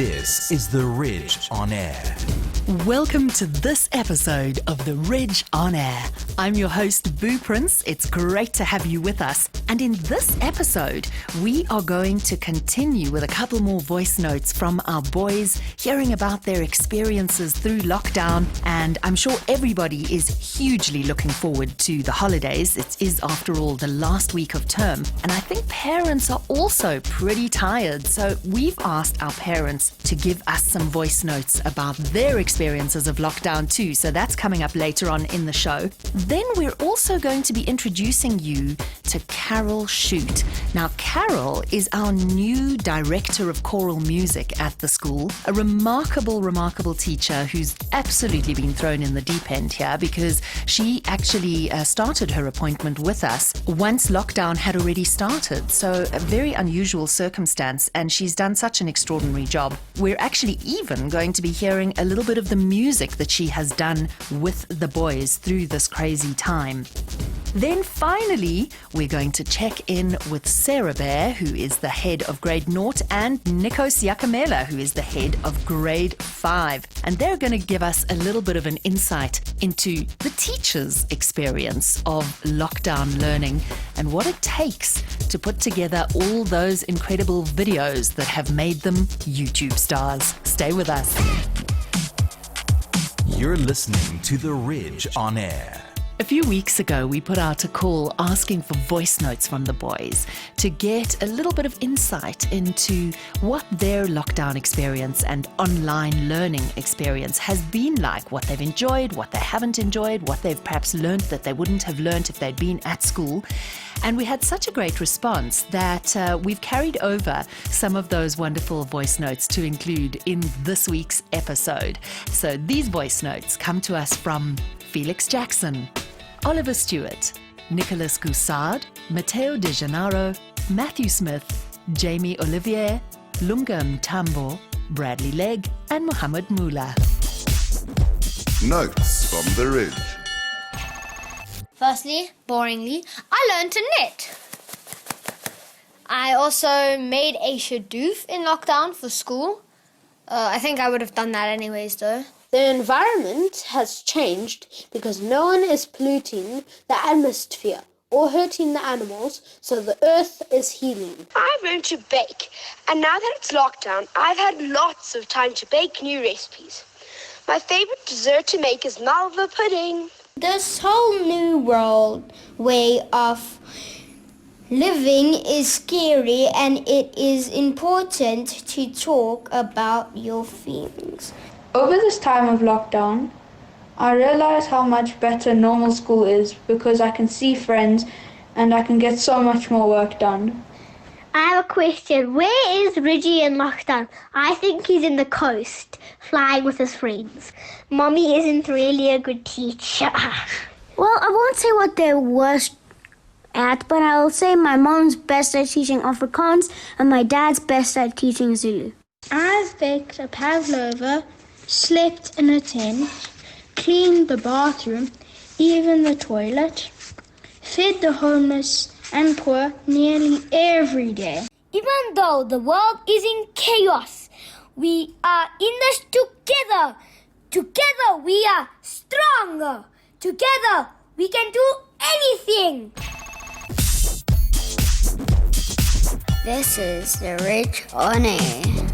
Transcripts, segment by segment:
This is The Ridge on Air. Welcome to this episode of The Ridge on Air. I'm your host, Boo Prince. It's great to have you with us. And in this episode, we are going to continue with a couple more voice notes from our boys, hearing about their experiences through lockdown. And I'm sure everybody is hugely looking forward to the holidays. It is, after all, the last week of term. And I think parents are also pretty tired. So we've asked our parents to give us some voice notes about their experiences of lockdown too. So that's coming up later on in the show. Then we're also going to be introducing you to Carol Shute. Now, Carol is our new Director of Choral Music at the school, a remarkable teacher who's absolutely been thrown in the deep end here because she actually started her appointment with us once lockdown had already started. So a very unusual circumstance, and she's done such an extraordinary job. We're actually even going to be hearing a little bit of the music that she has done with the boys through this crazy time. Then finally, we're going to check in with Sarah Behr, who is the head of grade 0, and Nico Seakamela, who is the head of grade 5. And they're going to give us a little bit of an insight into the teacher's experience of lockdown learning and what it takes to put together all those incredible videos that have made them YouTube stars. Stay with us. You're listening to The Ridge on Air. A few weeks ago, we put out a call asking for voice notes from the boys to get a little bit of insight into what their lockdown experience and online learning experience has been like, what they've enjoyed, what they haven't enjoyed, what they've perhaps learned that they wouldn't have learned if they'd been at school. And we had such a great response that we've carried over some of those wonderful voice notes to include in this week's episode. So these voice notes come to us from Felix Jackson, Oliver Stewart, Nicholas Goussard, Matteo De Gennaro, Matthew Smith, Jamie Olivier, Lunga Mtambo, Bradley Legg, and Mohammed Mula. Notes from The Ridge. Firstly, boringly, I learned to knit. I also made a shadoof in lockdown for school. I think I would have done that anyways though. The environment has changed because no one is polluting the atmosphere or hurting the animals, so the earth is healing. I've learned to bake, and now that it's lockdown, I've had lots of time to bake new recipes. My favorite dessert to make is malva pudding. This whole new world way of living is scary, and it is important to talk about your feelings. Over this time of lockdown, I realize how much better normal school is because I can see friends and I can get so much more work done. I have a question. Where is Ridgie in lockdown? I think he's in the coast, flying with his friends. Mommy isn't really a good teacher. Well, I won't say what they're worst at, but I'll say my mom's best at teaching Afrikaans and my dad's best at teaching Zulu. I've baked a pavlova, slept in a tent, cleaned the bathroom, even the toilet, fed the homeless and poor nearly every day. Even though the world is in chaos, we are in this together. Together we are stronger. Together we can do anything. This is The Ridge on Air.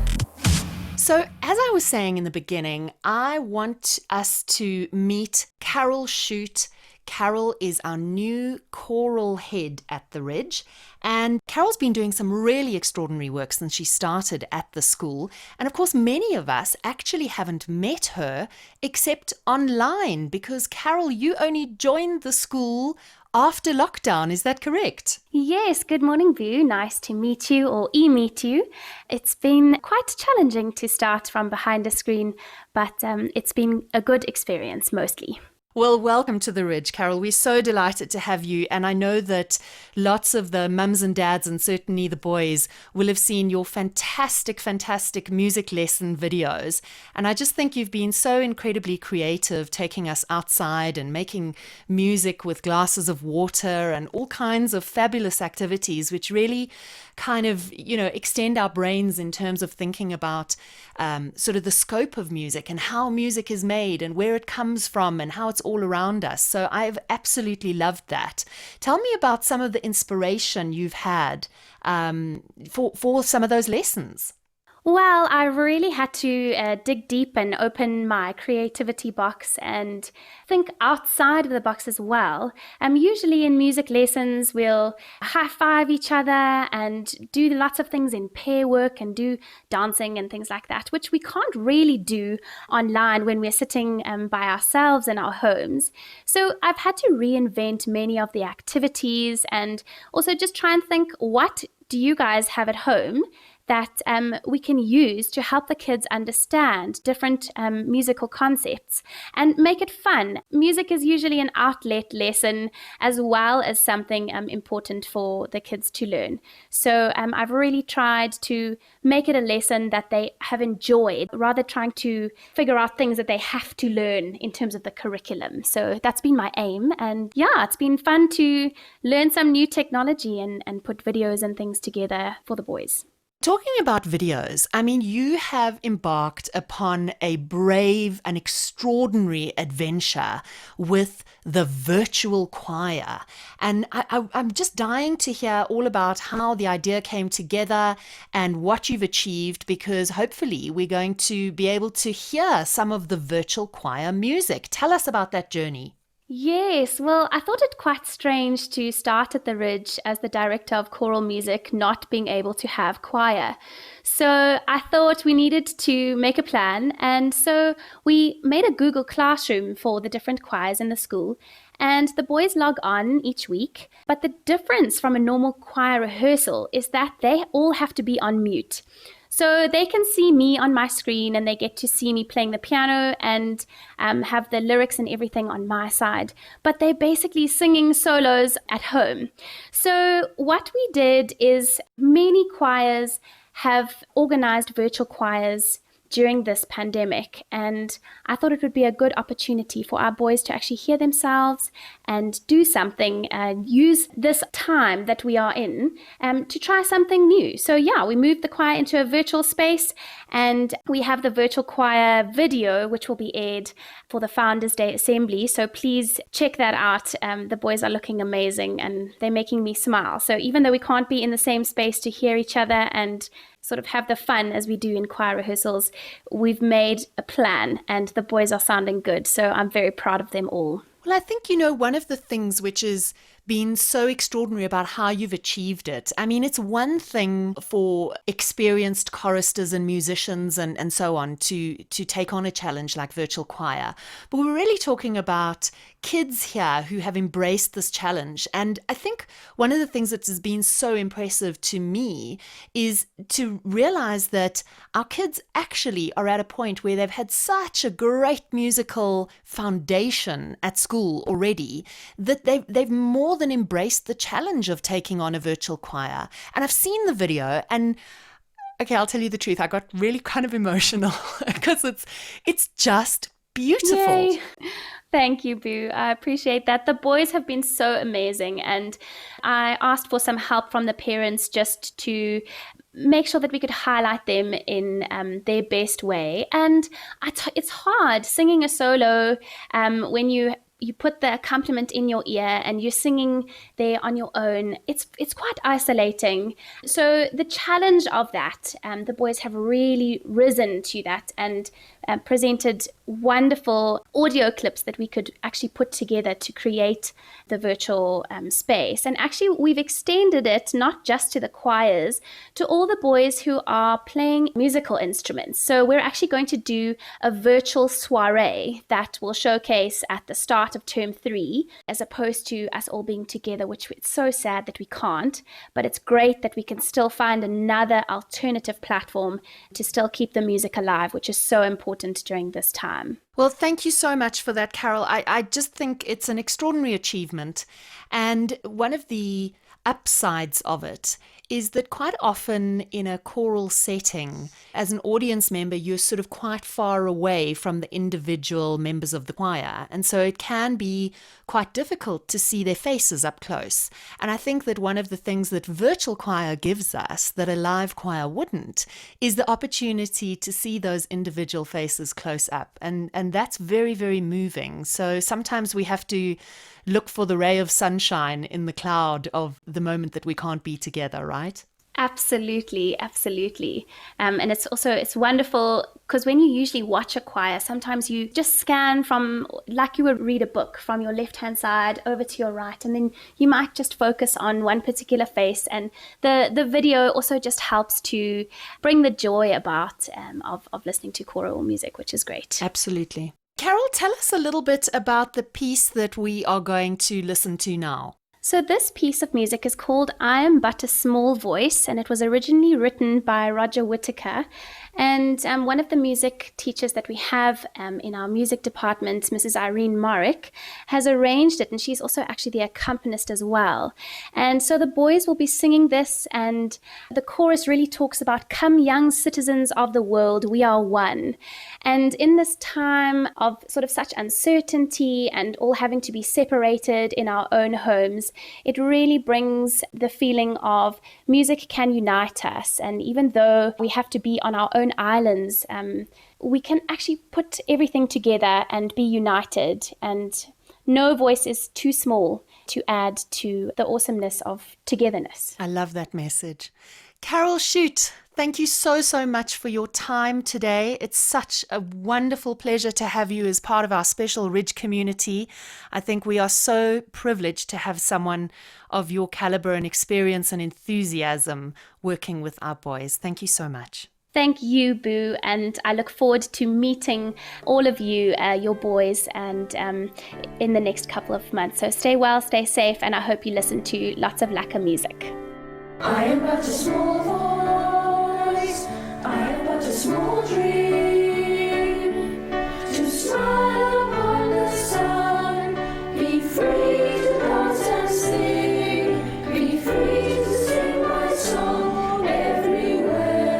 So, as I was saying in the beginning, I want us to meet Carol Shute. Carol is our new choral head at the Ridge, and Carol's been doing some really extraordinary work since she started at the school. And of course, many of us actually haven't met her except online because, Carol, you only joined the school after lockdown, is that correct? Yes, good morning, Boo. Nice to meet you or e-meet you. It's been quite challenging to start from behind a screen, but it's been a good experience mostly. Well, welcome to the Ridge, Carol. We're so delighted to have you. And I know that lots of the mums and dads, and certainly the boys, will have seen your fantastic, fantastic music lesson videos. And I just think you've been so incredibly creative, taking us outside and making music with glasses of water and all kinds of fabulous activities, which really kind of, extend our brains in terms of thinking about sort of the scope of music and how music is made and where it comes from and how it's all around us. So I've absolutely loved that. Tell me about some of the inspiration you've had for some of those lessons. Well, I really had to dig deep and open my creativity box and think outside of the box as well. Usually in music lessons, we'll high-five each other and do lots of things in pair work and do dancing and things like that, which we can't really do online when we're sitting by ourselves in our homes. So I've had to reinvent many of the activities and also just try and think, what do you guys have at home that we can use to help the kids understand different musical concepts and make it fun. Music is usually an outlet lesson as well as something important for the kids to learn. So I've really tried to make it a lesson that they have enjoyed, rather trying to figure out things that they have to learn in terms of the curriculum. So that's been my aim. And yeah, it's been fun to learn some new technology and put videos and things together for the boys. Talking about videos, I mean, you have embarked upon a brave and extraordinary adventure with the virtual choir. And I'm just dying to hear all about how the idea came together and what you've achieved, because hopefully we're going to be able to hear some of the virtual choir music. Tell us about that journey. Yes, well, I thought it quite strange to start at the Ridge as the Director of Choral Music not being able to have choir. So I thought we needed to make a plan, and so we made a Google Classroom for the different choirs in the school, and the boys log on each week. But the difference from a normal choir rehearsal is that they all have to be on mute. So they can see me on my screen and they get to see me playing the piano and have the lyrics and everything on my side. But they're basically singing solos at home. So what we did is many choirs have organized virtual choirs during this pandemic, and I thought it would be a good opportunity for our boys to actually hear themselves and do something and use this time that we are in to try something new. So yeah, we moved the choir into a virtual space, and we have the virtual choir video which will be aired for the Founders Day Assembly, so please check that out. The boys are looking amazing and they're making me smile. So even though we can't be in the same space to hear each other and sort of have the fun as we do in choir rehearsals, we've made a plan and the boys are sounding good. So I'm very proud of them all. Well, I think, one of the things which has been so extraordinary about how you've achieved it. I mean, it's one thing for experienced choristers and musicians and so on to take on a challenge like virtual choir. But we're really talking about kids here who have embraced this challenge. And I think one of the things that has been so impressive to me is to realize that our kids actually are at a point where they've had such a great musical foundation at school already that they've more than embraced the challenge of taking on a virtual choir. And I've seen the video, and okay, I'll tell you the truth, I got really kind of emotional because it's just beautiful. Yay. Thank you, Boo. I appreciate that. The boys have been so amazing, and I asked for some help from the parents just to make sure that we could highlight them in their best way. And it's hard singing a solo when you put the accompaniment in your ear and you're singing there on your own. It's quite isolating. So the challenge of that, the boys have really risen to that and presented wonderful audio clips that we could actually put together to create the virtual space. And actually we've extended it not just to the choirs, to all the boys who are playing musical instruments. So we're actually going to do a virtual soiree that will showcase at the start of term 3, as opposed to us all being together, which it's so sad that we can't, but it's great that we can still find another alternative platform to still keep the music alive, which is so important during this time. Well, thank you so much for that, Carol. I just think it's an extraordinary achievement. And one of the upsides of it is that quite often in a choral setting, as an audience member, you're sort of quite far away from the individual members of the choir. And so it can be quite difficult to see their faces up close. And I think that one of the things that virtual choir gives us that a live choir wouldn't is the opportunity to see those individual faces close up. And that's very, very moving. So sometimes we have to look for the ray of sunshine in the cloud of the moment that we can't be together, right? Absolutely, absolutely. And it's wonderful because when you usually watch a choir, sometimes you just scan from, like you would read a book, from your left-hand side over to your right, and then you might just focus on one particular face. And the video also just helps to bring the joy about of listening to choral music, which is great. Absolutely. Carol, tell us a little bit about the piece that we are going to listen to now. So this piece of music is called I Am But a Small Voice, and it was originally written by Roger Whittaker. And one of the music teachers that we have in our music department, Mrs. Irene Morrick, has arranged it, and she's also actually the accompanist as well. And so the boys will be singing this, and the chorus really talks about, "Come young citizens of the world, we are one." And in this time of sort of such uncertainty and all having to be separated in our own homes, it really brings the feeling of music can unite us. And even though we have to be on our own islands, we can actually put everything together and be united. And no voice is too small to add to the awesomeness of togetherness. I love that message. Carol Shute, thank you so, so much for your time today. It's such a wonderful pleasure to have you as part of our special Ridge community. I think we are so privileged to have someone of your caliber and experience and enthusiasm working with our boys. Thank you so much. Thank you, Boo, and I look forward to meeting all of you, your boys, and in the next couple of months. So stay well, stay safe, and I hope you listen to lots of lekker music. I am but a small voice, I am but a small dream, to smile upon the sun, be free to dance and sing, be free to sing my song everywhere.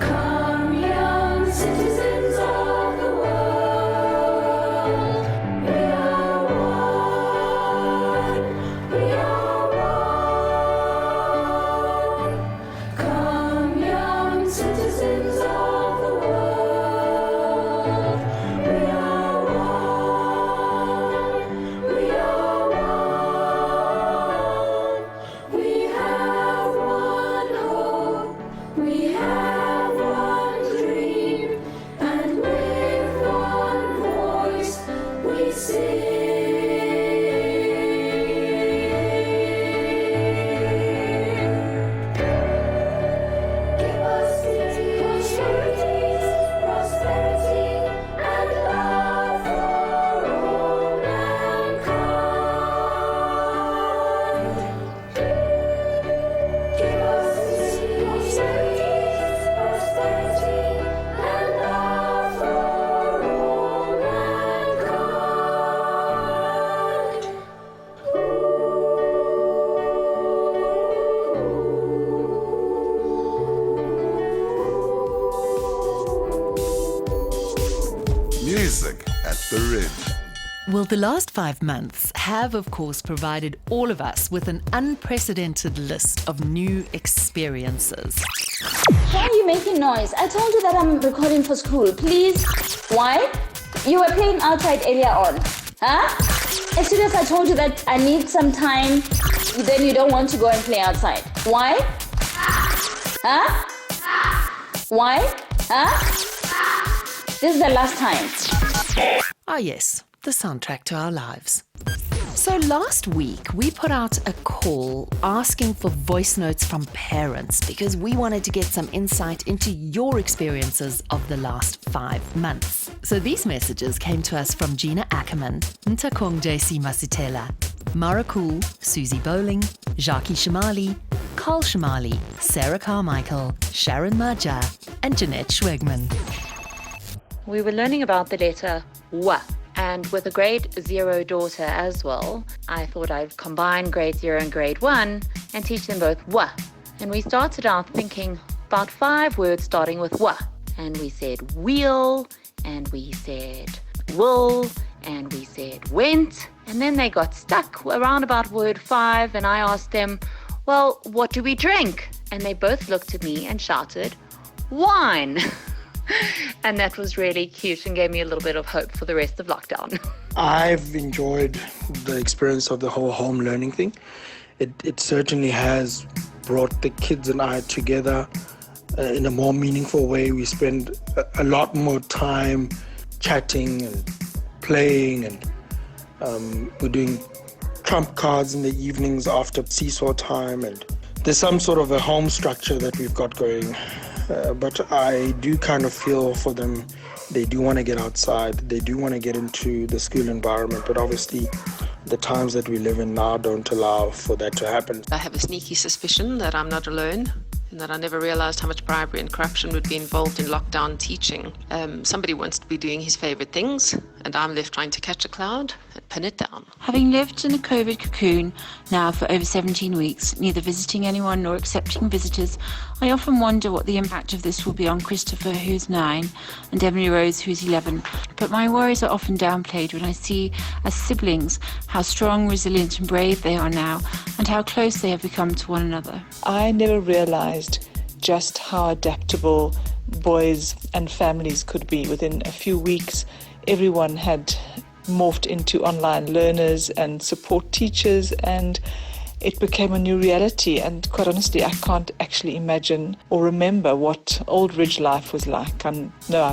Come young citizens of the world, we are one, we are one. Come young citizens of the world, we are one, we are one. We have one hope, we have one dream, and with one voice we sing. Give us peace, prosperity, and love for all mankind. Give us peace, prosperity, and love for all mankind. Music at the Ridge. Well, the last 5 months have, of course, provided all of us with an unprecedented list of new experiences. Why are you making noise? I told you that I'm recording for school. Please. Why? You were playing outside earlier on. Huh? As soon as I told you that I need some time, then you don't want to go and play outside. Why? Huh? Why? Huh? This is the last time. Ah, yes, the soundtrack to our lives. So last week, we put out a call asking for voice notes from parents because we wanted to get some insight into your experiences of the last 5 months. So these messages came to us from Gina Ackerman, Ntakong JC Masitela, Mara Cool, Susie Bowling, Jackie Shamali, Nicole Shamali, Sarah Carmichael, Sharon Maja, and Jeanette Schwegman. We were learning about the letter W. And with a grade 0 daughter as well, I thought I'd combine grade 0 and grade 1 and teach them both W. And we started out thinking about 5 words starting with W. And we said wheel, and we said wool, and we said went. And then they got stuck around about word 5, and I asked them, well, what do we drink? And they both looked at me and shouted, wine. And that was really cute and gave me a little bit of hope for the rest of lockdown. I've enjoyed the experience of the whole home learning thing. It certainly has brought the kids and I together in a more meaningful way. We spend a lot more time chatting and playing, and we're doing trump cards in the evenings after seesaw time, and there's some sort of a home structure that we've got going. But I do kind of feel for them. They do want to get outside. They do want to get into the school environment. But obviously, the times that we live in now don't allow for that to happen. I have a sneaky suspicion that I'm not alone, and that I never realized how much bribery and corruption would be involved in lockdown teaching. Somebody wants to be doing his favorite things, and I'm left trying to catch a cloud and pin it down. Having lived in a COVID cocoon now for over 17 weeks, neither visiting anyone nor accepting visitors, I often wonder what the impact of this will be on Christopher, who's 9, and Emily Rose, who's 11. But my worries are often downplayed when I see, as siblings, how strong, resilient and brave they are now, and how close they have become to one another. I never realized just how adaptable boys and families could be. Within a few weeks, everyone had morphed into online learners and support teachers, and it became a new reality. And quite honestly, I can't actually imagine or remember what old Ridge life was like. I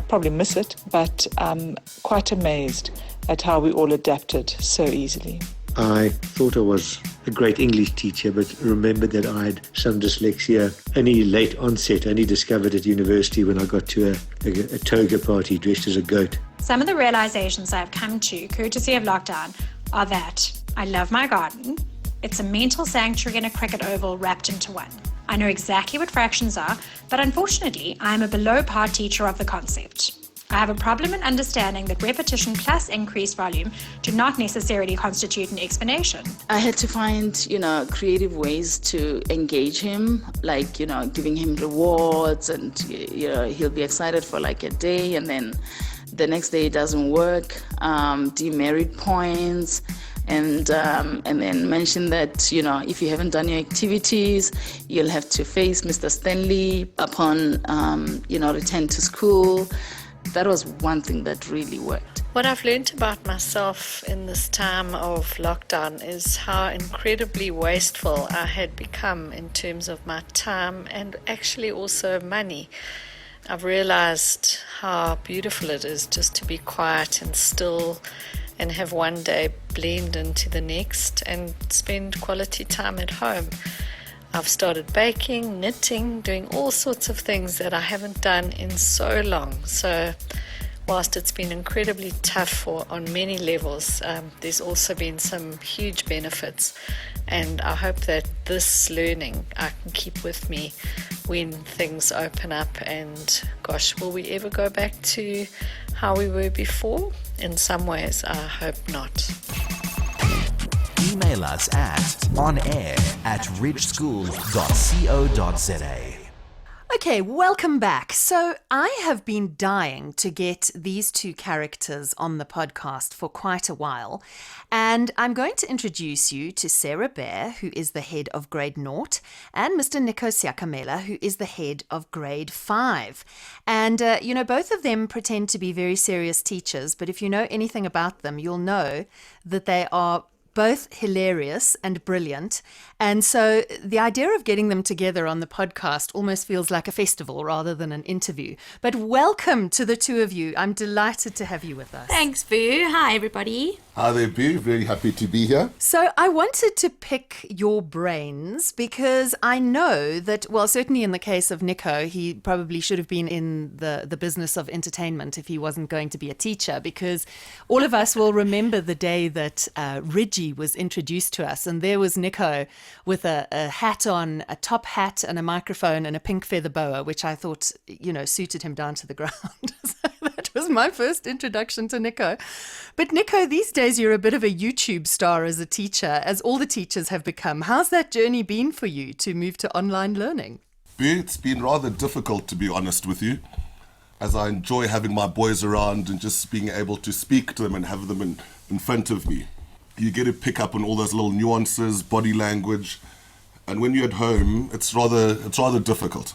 probably miss it, but I'm quite amazed at how we all adapted so easily. I thought I was a great English teacher, but remembered that I had some dyslexia. Only late onset, only discovered at university when I got to a toga party dressed as a goat. Some of the realizations I've come to, courtesy of lockdown, are that I love my garden. It's a mental sanctuary and a cricket oval wrapped into one. I know exactly what fractions are, but unfortunately, I'm a below par teacher of the concept. I have a problem in understanding that repetition plus increased volume do not necessarily constitute an explanation. I had to find, creative ways to engage him, like, giving him rewards, and, he'll be excited for like a day, and then the next day it doesn't work, demerit points, and then mention that, if you haven't done your activities, you'll have to face Mr. Stanley upon, return to school. That was one thing that really worked. What I've learned about myself in this time of lockdown is how incredibly wasteful I had become in terms of my time and actually also money. I've realized how beautiful it is just to be quiet and still and have one day blend into the next and spend quality time at home. I've started baking, knitting, doing all sorts of things that I haven't done in so long. So whilst it's been incredibly tough on many levels, there's also been some huge benefits. And I hope that this learning I can keep with me when things open up. And gosh, will we ever go back to how we were before? In some ways, I hope not. Email us at onair@ridgeschool.co.za. Okay, welcome back. So I have been dying to get these two characters on the podcast for quite a while, and I'm going to introduce you to Sarah Behr, who is the head of grade 0, and Mr. Nico Seakamela, who is the head of grade 5. And, both of them pretend to be very serious teachers, but if you know anything about them, you'll know that they are both hilarious and brilliant. And so the idea of getting them together on the podcast almost feels like a festival rather than an interview. But welcome to the two of you. I'm delighted to have you with us. Thanks, Boo. Hi, everybody. Hi there, Behr. Very happy to be here. So I wanted to pick your brains because I know that, well, certainly in the case of Nico, he probably should have been in the business of entertainment if he wasn't going to be a teacher, because all of us will remember the day that Ridgie movie was introduced to us, and there was Nico with a hat on, a top hat and a microphone and a pink feather boa, which I thought, suited him down to the ground. So that was my first introduction to Nico. But Nico, these days you're a bit of a YouTube star as a teacher, as all the teachers have become. How's that journey been for you to move to online learning? It's been rather difficult, to be honest with you, as I enjoy having my boys around and just being able to speak to them and have them in front of me. You get to pick up on all those little nuances, body language, and when you're at home, it's rather difficult.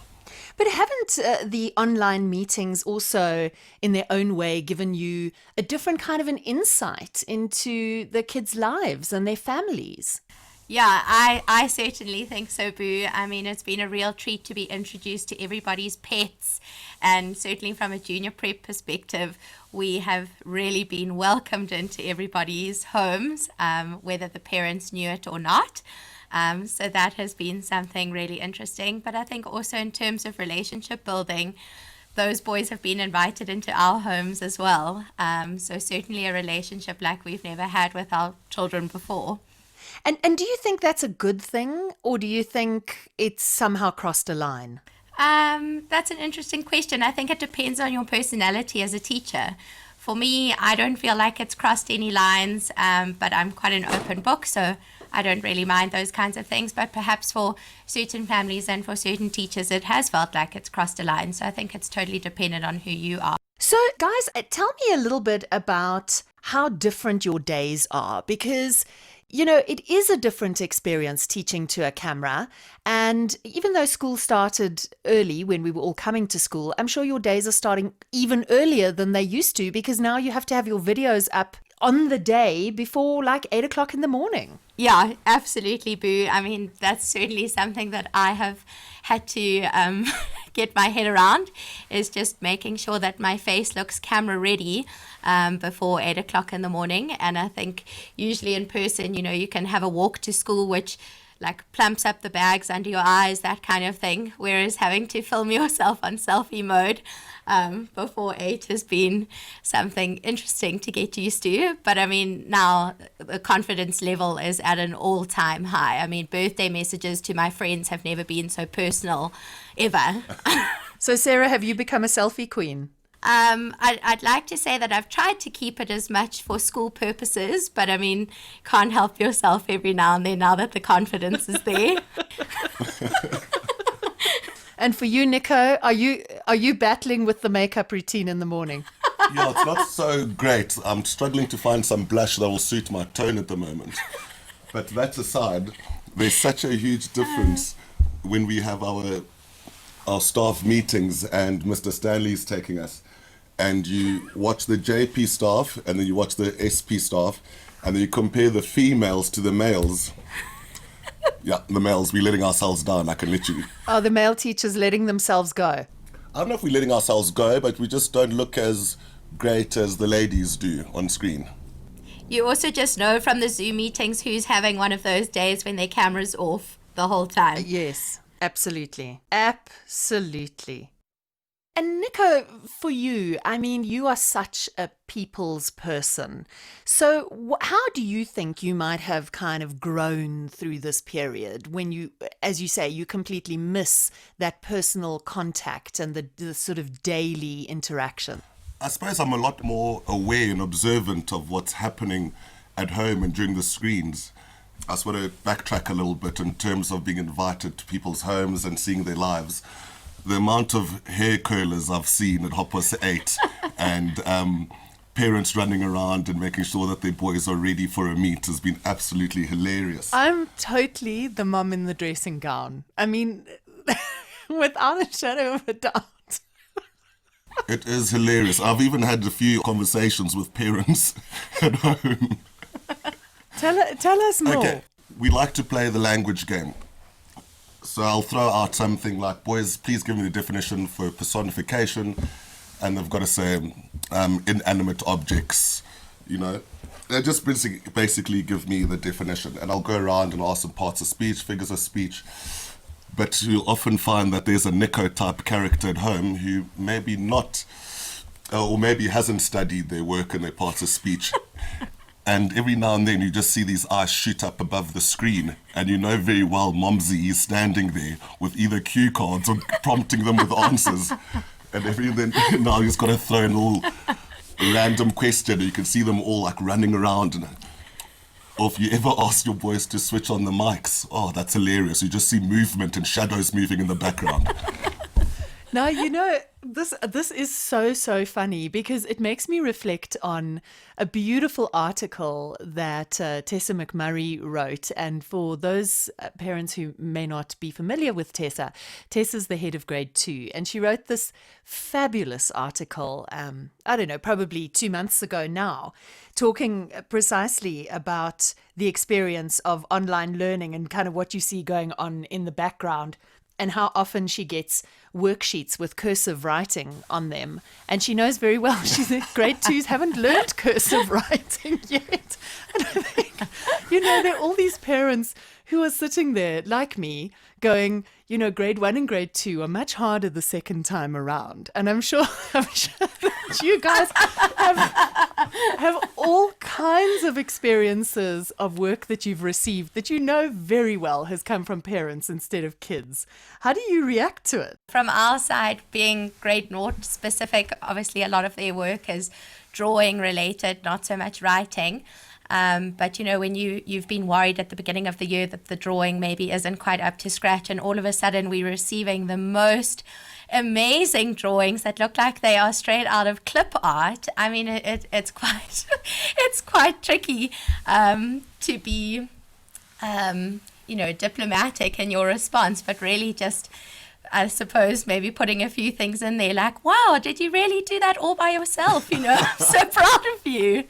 But haven't the online meetings also, in their own way, given you a different kind of an insight into the kids' lives and their families? Yeah, I certainly think so, Boo. I mean, it's been a real treat to be introduced to everybody's pets, and certainly from a junior prep perspective, we have really been welcomed into everybody's homes, whether the parents knew it or not. So that has been something really interesting. But I think also in terms of relationship building, those boys have been invited into our homes as well. So certainly a relationship like we've never had with our children before. And do you think that's a good thing, or do you think it's somehow crossed a line? That's an interesting question. I think it depends on your personality as a teacher. For me, I don't feel like it's crossed any lines, but I'm quite an open book, so I don't really mind those kinds of things. But perhaps for certain families and for certain teachers, it has felt like it's crossed a line. So I think it's totally dependent on who you are. So, guys, tell me a little bit about how different your days are, because it is a different experience teaching to a camera. And even though school started early when we were all coming to school, I'm sure your days are starting even earlier than they used to, because now you have to have your videos up on the day before like 8 o'clock in the morning. Yeah, absolutely, Boo. I mean, that's certainly something that I have had to get my head around, is just making sure that my face looks camera ready before 8 o'clock in the morning. And I think usually in person, you can have a walk to school, which like plumps up the bags under your eyes, that kind of thing. Whereas having to film yourself on selfie mode before 8 has been something interesting to get used to. But I mean, now the confidence level is at an all-time high. I mean, birthday messages to my friends have never been so personal ever. So Sarah, have you become a selfie queen? I'd like to say that I've tried to keep it as much for school purposes, but I mean, can't help yourself every now and then now that the confidence is there. And for you, Nico, are you battling with the makeup routine in the morning? Yeah, it's not so great. I'm struggling to find some blush that will suit my tone at the moment. But that aside, there's such a huge difference when we have our staff meetings and Mr. Stanley's taking us, and you watch the JP staff and then you watch the SP staff, and then you compare the females to the males. Yeah, the males, we're letting ourselves down, I can literally. Are the male teachers letting themselves go? I don't know if we're letting ourselves go, but we just don't look as great as the ladies do on screen. You also just know from the Zoom meetings who's having one of those days when their camera's off the whole time. Yes, absolutely. Absolutely. And Nico, for you, I mean, you are such a people's person. So how do you think you might have kind of grown through this period when you, as you say, you completely miss that personal contact and the sort of daily interaction? I suppose I'm a lot more aware and observant of what's happening at home and during the screens. I just want to backtrack a little bit in terms of being invited to people's homes and seeing their lives. The amount of hair curlers I've seen at 8:30 and parents running around and making sure that their boys are ready for a meet has been absolutely hilarious. I'm totally the mum in the dressing gown. I mean, without a shadow of a doubt. It is hilarious. I've even had a few conversations with parents at home. Tell us more. Okay, we like to play the language game. So I'll throw out something like, boys, please give me the definition for personification. And they've got to say inanimate objects, you know. They just basically give me the definition. And I'll go around and ask them parts of speech, figures of speech. But you'll often find that there's a Nico type character at home who maybe not, or maybe hasn't studied their work and their parts of speech. And every now and then you just see these eyes shoot up above the screen, and you know very well Momsy is standing there with either cue cards or prompting them with answers. And then now he's got to throw in a little random question. You can see them all like running around. Or if you ever ask your boys to switch on the mics, oh, that's hilarious. You just see movement and shadows moving in the background. Now, you know, this is so funny because it makes me reflect on a beautiful article that Tessa McMurray wrote. And for those parents who may not be familiar with Tessa's the head of grade 2. And she wrote this fabulous article, I don't know, probably 2 months ago now, talking precisely about the experience of online learning and kind of what you see going on in the background, and how often she gets worksheets with cursive writing on them. And she knows very well, she's in grade 2s haven't learned cursive writing yet. And I think, you know, there are all these parents who are sitting there, like me, going, you know, grade 1 and grade 2 are much harder the second time around. And I'm sure that you guys have all kinds of experiences of work that you've received that you know very well has come from parents instead of kids. How do you react to it? From our side, being grade 0 specific, obviously a lot of their work is drawing related, not so much writing. But, you know, when you've been worried at the beginning of the year that the drawing maybe isn't quite up to scratch, and all of a sudden we're receiving the most amazing drawings that look like they are straight out of clip art. I mean, it's quite it's quite tricky to be, you know, diplomatic in your response, but really just, I suppose, maybe putting a few things in there like, wow, did you really do that all by yourself? You know, I'm so proud of you.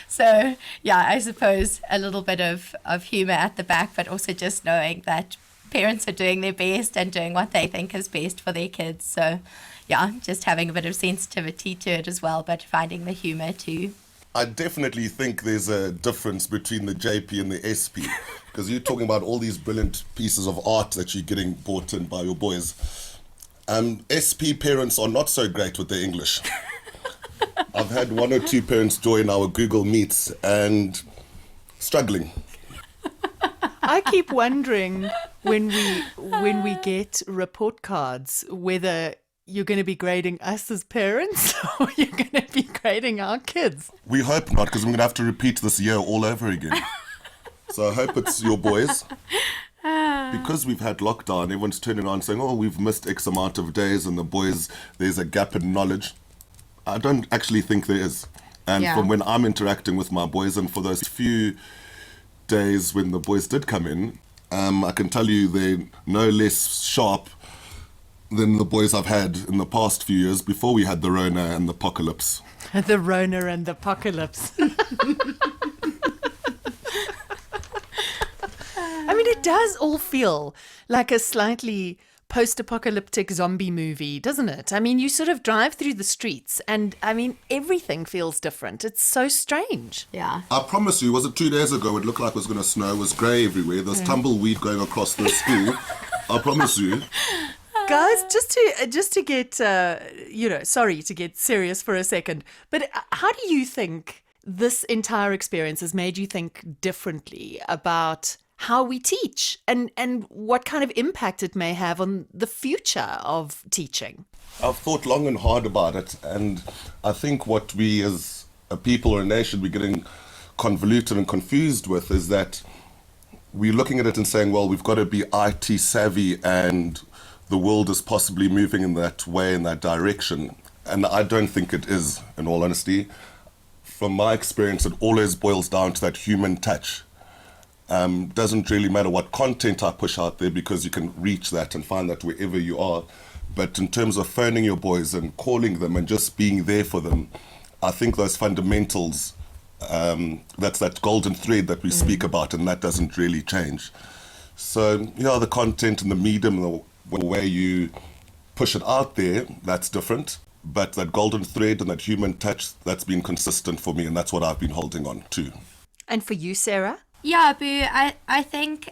So, yeah, I suppose a little bit of humor at the back, but also just knowing that parents are doing their best and doing what they think is best for their kids. So, yeah, just having a bit of sensitivity to it as well, but finding the humor too. I definitely think there's a difference between the JP and the SP, because you're talking about all these brilliant pieces of art that you're getting bought in by your boys. SP parents are not so great with their English. I've had 1 or 2 parents join our Google Meets and struggling. I keep wondering when we get report cards whether you're going to be grading us as parents or you're going to be grading our kids. We hope not, because we're going to have to repeat this year all over again. So I hope it's your boys. Because we've had lockdown, everyone's turning around saying, oh, we've missed X amount of days, and the boys, there's a gap in knowledge. I don't actually think there is. And from when I'm interacting with my boys, and for those few days when the boys did come in, I can tell you they're no less sharp than the boys I've had in the past few years before we had the Rona and the apocalypse. The Rona and the apocalypse. I mean, it does all feel like a slightly post-apocalyptic zombie movie, doesn't it? I mean, you sort of drive through the streets and, I mean, everything feels different. It's so strange. Yeah. I promise you, was it 2 days ago? It looked like it was going to snow. It was grey everywhere. There's tumbleweed going across the school. I promise you. Guys, just to get, sorry to get serious for a second, but how do you think this entire experience has made you think differently about how we teach and what kind of impact it may have on the future of teaching? I've thought long and hard about it, and I think what we as a people or a nation we're getting convoluted and confused with is that we're looking at it and saying, well, we've got to be IT savvy and the world is possibly moving in that way, in that direction. And I don't think it is, in all honesty. From my experience, it always boils down to that human touch. Doesn't really matter what content I push out there, because you can reach that and find that wherever you are. But in terms of phoning your boys and calling them and just being there for them, I think those fundamentals, that's that golden thread that we speak about, and that doesn't really change. So, the content and the medium, the way you push it out there, that's different. But that golden thread and that human touch, that's been consistent for me, and that's what I've been holding on to. And for you, Sarah? Yeah, Boo, I think,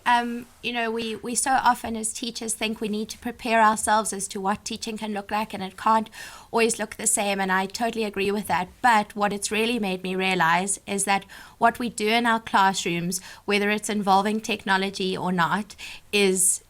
we so often as teachers think we need to prepare ourselves as to what teaching can look like, and it can't always look the same, and I totally agree with that. But what it's really made me realize is that what we do in our classrooms, whether it's involving technology or not, is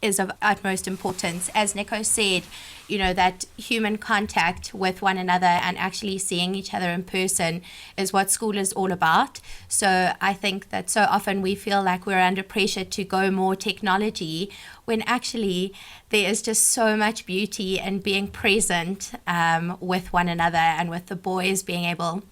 of utmost importance. As Nico said, that human contact with one another and actually seeing each other in person is what school is all about. So I think that so often we feel like we're under pressure to go more technology, when actually there is just so much beauty in being present with one another, and with the boys being able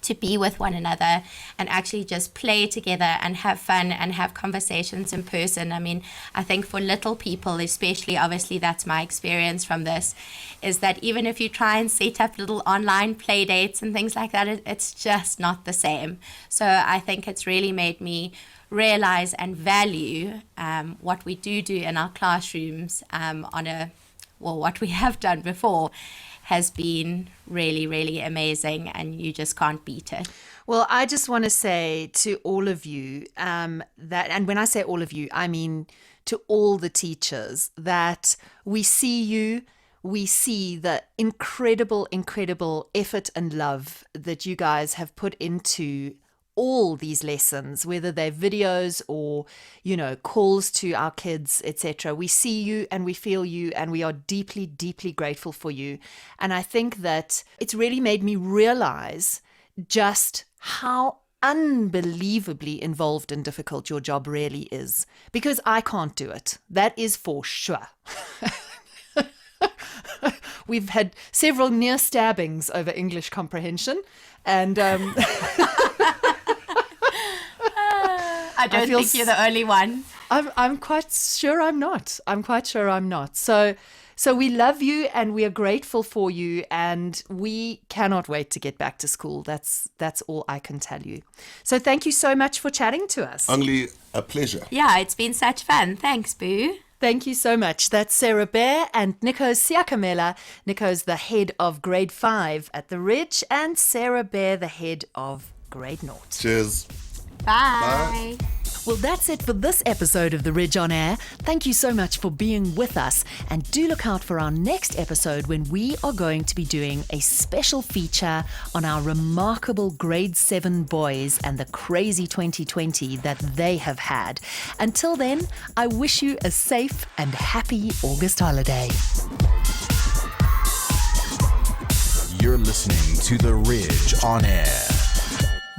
to be with one another and actually just play together and have fun and have conversations in person. I mean, I think for little people especially, obviously that's my experience from this, is that even if you try and set up little online play dates and things like that, it's just not the same. So I think it's really made me realize and value what we do in our classrooms what we have done before has been really, really amazing, and you just can't beat it. Well, I just want to say to all of you that, and when I say all of you, I mean to all the teachers, that we see you, we see the incredible, incredible effort and love that you guys have put into all these lessons, whether they're videos or, calls to our kids, etc. We see you and we feel you, and we are deeply, deeply grateful for you. And I think that it's really made me realize just how unbelievably involved and difficult your job really is, because I can't do it. That is for sure. We've had several near stabbings over English comprehension, and I don't think you're the only one. I'm quite sure I'm not. So we love you and we are grateful for you, and we cannot wait to get back to school. That's all I can tell you. So thank you so much for chatting to us. Only a pleasure. Yeah, it's been such fun. Thanks, Boo. Thank you so much. That's Sarah Behr and Nico Seakamela. Nico's the head of grade 5 at the Ridge, and Sarah Behr, the head of grade 0. Cheers. Bye. Well, that's it for this episode of The Ridge on Air. Thank you so much for being with us. And do look out for our next episode, when we are going to be doing a special feature on our remarkable grade 7 boys and the crazy 2020 that they have had. Until then, I wish you a safe and happy August holiday. You're listening to The Ridge on Air.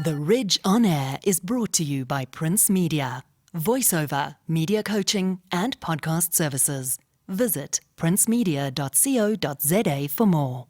The Ridge on Air is brought to you by Prince Media, voiceover, media coaching, and podcast services. Visit princemedia.co.za for more.